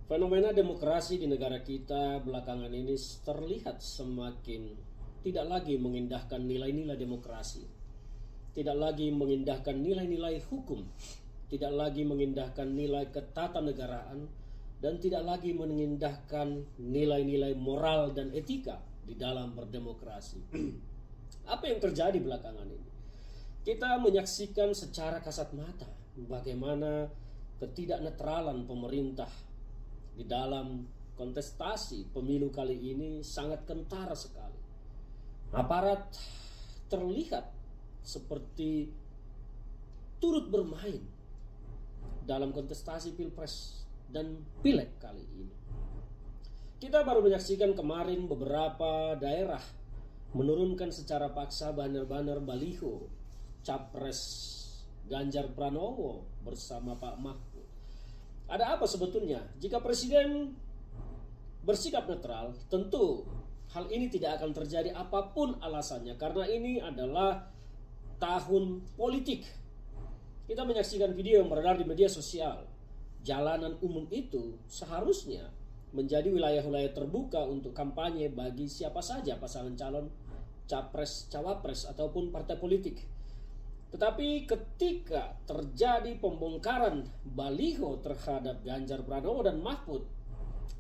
Fenomena demokrasi di negara kita belakangan ini terlihat semakin tidak lagi mengindahkan nilai-nilai demokrasi, tidak lagi mengindahkan nilai-nilai hukum, tidak lagi mengindahkan nilai ketatanegaraan, dan tidak lagi mengindahkan nilai-nilai moral dan etika di dalam berdemokrasi. Apa yang terjadi belakangan ini? Kita menyaksikan secara kasat mata bagaimana ketidaknetralan pemerintah di dalam kontestasi pemilu kali ini sangat kentara sekali. Aparat terlihat seperti turut bermain dalam kontestasi pilpres dan pileg kali ini. Kita baru menyaksikan kemarin beberapa daerah menurunkan secara paksa banner-banner baliho Capres Ganjar Pranowo bersama Pak Mahfud. Ada apa sebetulnya? Jika Presiden bersikap netral, tentu hal ini tidak akan terjadi apapun alasannya, karena ini adalah tahun politik. Kita menyaksikan video yang beredar di media sosial. Jalanan umum itu seharusnya menjadi wilayah-wilayah terbuka untuk kampanye bagi siapa saja pasangan calon capres, cawapres ataupun partai politik. Tetapi ketika terjadi pembongkaran baliho terhadap Ganjar Pranowo dan Mahfud,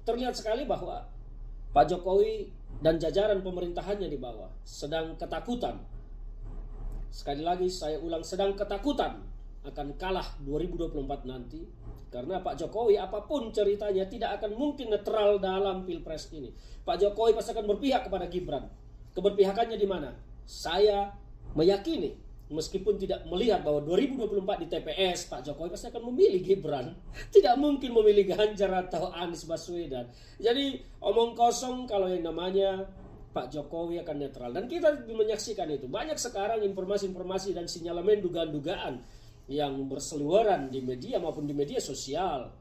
terlihat sekali bahwa Pak Jokowi dan jajaran pemerintahannya di bawah sedang ketakutan. Sekali lagi saya ulang, sedang ketakutan akan kalah 2024 nanti. Karena Pak Jokowi apapun ceritanya tidak akan mungkin netral dalam pilpres ini. Pak Jokowi pasti akan berpihak kepada Gibran. Keberpihakannya di mana? Saya meyakini, meskipun tidak melihat bahwa 2024 di TPS Pak Jokowi pasti akan memilih Gibran, tidak mungkin memilih Ganjar atau Anies Baswedan. Jadi omong kosong kalau yang namanya Pak Jokowi akan netral. Dan kita menyaksikan itu. Banyak sekarang informasi-informasi dan sinyalemen dugaan-dugaan yang berseliweran di media maupun di media sosial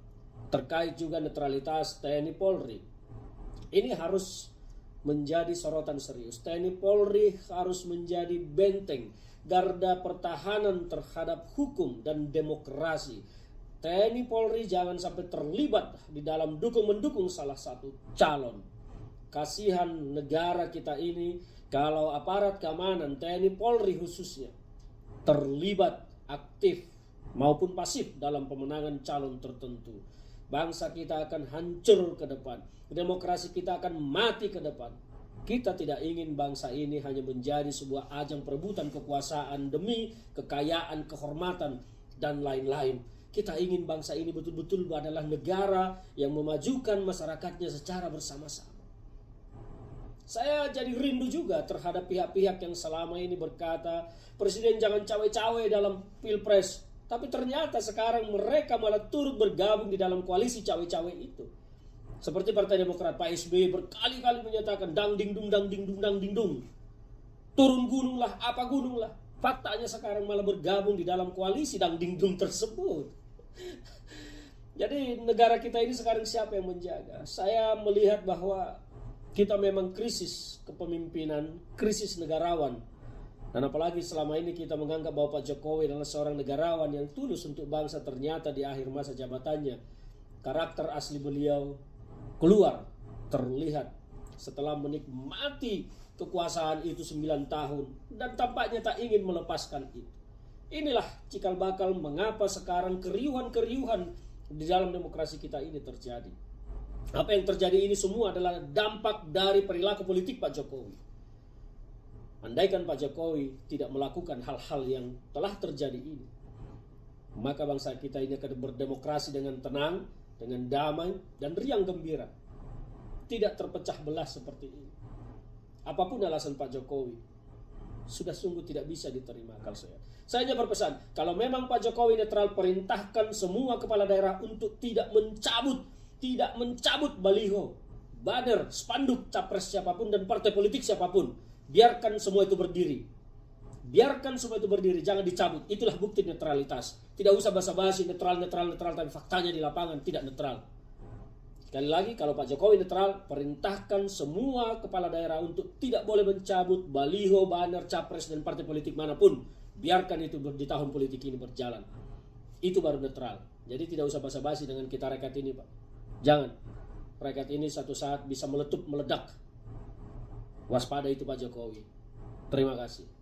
terkait juga netralitas TNI Polri. Ini harus menjadi sorotan serius. TNI Polri harus menjadi benteng, garda pertahanan terhadap hukum dan demokrasi. TNI Polri jangan sampai terlibat di dalam mendukung salah satu calon. Kasihan negara kita ini kalau aparat keamanan TNI Polri khususnya terlibat aktif maupun pasif dalam pemenangan calon tertentu. Bangsa kita akan hancur ke depan. Demokrasi kita akan mati ke depan. Kita tidak ingin bangsa ini hanya menjadi sebuah ajang perebutan kekuasaan demi kekayaan, kehormatan, dan lain-lain. Kita ingin bangsa ini betul-betul adalah negara yang memajukan masyarakatnya secara bersama-sama. Saya jadi rindu juga terhadap pihak-pihak yang selama ini berkata, Presiden jangan cawe-cawe dalam pilpres. Tapi ternyata sekarang mereka malah turut bergabung di dalam koalisi cawe-cawe itu. Seperti Partai Demokrat, Pak SBY berkali-kali menyatakan dang ding dung. Turun gunung lah, apa gunung lah. Faktanya sekarang malah bergabung di dalam koalisi dang ding dung tersebut. Jadi negara kita ini sekarang siapa yang menjaga? Saya melihat bahwa kita memang krisis kepemimpinan, krisis negarawan. Dan apalagi selama ini kita menganggap bahwa Pak Jokowi adalah seorang negarawan yang tulus untuk bangsa, ternyata di akhir masa jabatannya karakter asli beliau keluar, terlihat setelah menikmati kekuasaan itu 9 tahun dan tampaknya tak ingin melepaskan itu. Inilah cikal bakal mengapa sekarang keriuhan-keriuhan di dalam demokrasi kita ini terjadi. Apa yang terjadi ini semua adalah dampak dari perilaku politik Pak Jokowi. Andaikan Pak Jokowi tidak melakukan hal-hal yang telah terjadi ini, maka bangsa kita ini akan berdemokrasi dengan tenang, dengan damai dan riang gembira. Tidak terpecah belah seperti ini. Apapun alasan Pak Jokowi, sudah sungguh tidak bisa diterima akal sehat. Saya hanya berpesan, kalau memang Pak Jokowi netral, perintahkan semua kepala daerah untuk tidak mencabut baliho, banner, spanduk capres siapapun dan partai politik siapapun. Biarkan semua itu berdiri. Jangan dicabut. Itulah bukti netralitas. Tidak usah basa-basi netral, tapi faktanya di lapangan tidak netral. Sekali lagi, kalau Pak Jokowi netral, perintahkan semua kepala daerah untuk tidak boleh mencabut baliho, banner, capres dan partai politik manapun. Biarkan itu di tahun politik ini berjalan. Itu baru netral. Jadi tidak usah basa-basi dengan kita rekat ini, Pak. Jangan. Rakyat ini satu saat bisa meletup, meledak. Waspada itu Pak Jokowi. Terima kasih.